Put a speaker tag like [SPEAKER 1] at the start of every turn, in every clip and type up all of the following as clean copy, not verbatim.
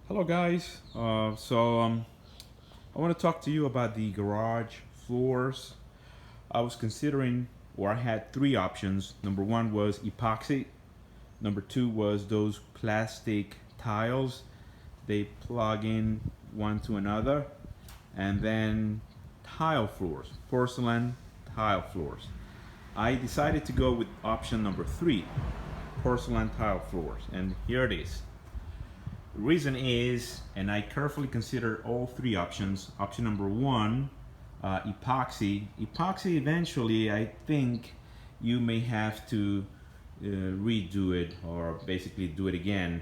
[SPEAKER 1] Hello guys, I want to talk to you about the garage floors. I was considering, or I had three options. Number one was epoxy. Number two was those plastic tiles. They plug in one to another. And then tile floors, porcelain tile floors. I decided to go with option number three, porcelain tile floors. And here it is. The reason is, and I carefully considered all three options. Option number one, epoxy. Epoxy eventually, I think you may have to redo it or basically do it again.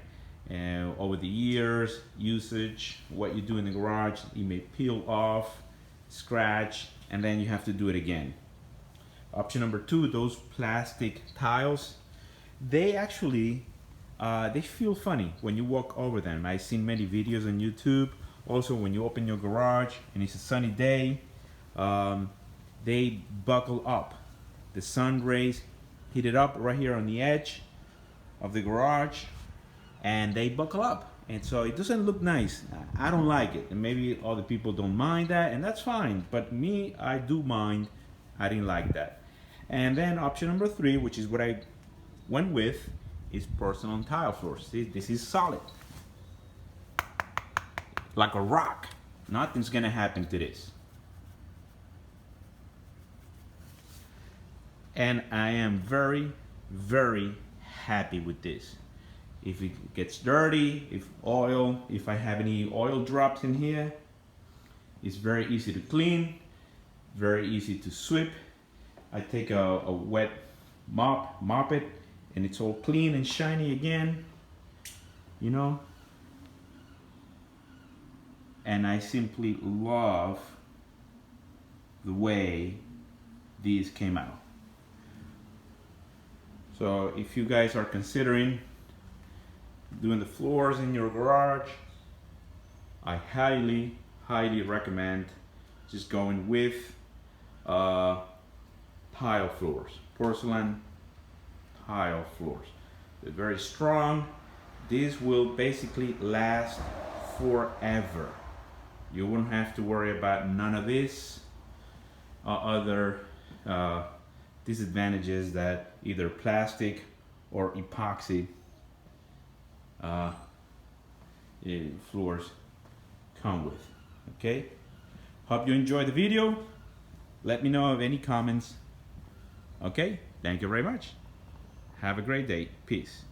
[SPEAKER 1] Over the years, usage, what you do in the garage, you may peel off, scratch, and then you have to do it again. Option number two, those plastic tiles, they actually they feel funny when you walk over them. I've seen many videos on YouTube. Also, when you open your garage and it's a sunny day, they buckle up. The sun rays hit it up right here on the edge of the garage, and they buckle up. And so it doesn't look nice. I don't like it. And maybe other people don't mind that, and that's fine. But me, I do mind. I didn't like that. And then option number three, which is what I went with, is porcelain tile floors. See, this is solid. Like a rock. Nothing's gonna happen to this. And I am very, very happy with this. If it gets dirty, if I have any oil drops in here, it's very easy to clean, very easy to sweep. I take a wet mop it, and it's all clean and shiny again, you know. And I simply love the way these came out. So if you guys are considering doing the floors in your garage, I highly recommend just going with tile floors, porcelain tile floors. They're very strong. These will basically last forever. You won't have to worry about none of this other disadvantages that either plastic or epoxy floors come with. Okay, hope you enjoyed the video. Let me know of any comments. Okay, thank you very much. Have a great day. Peace.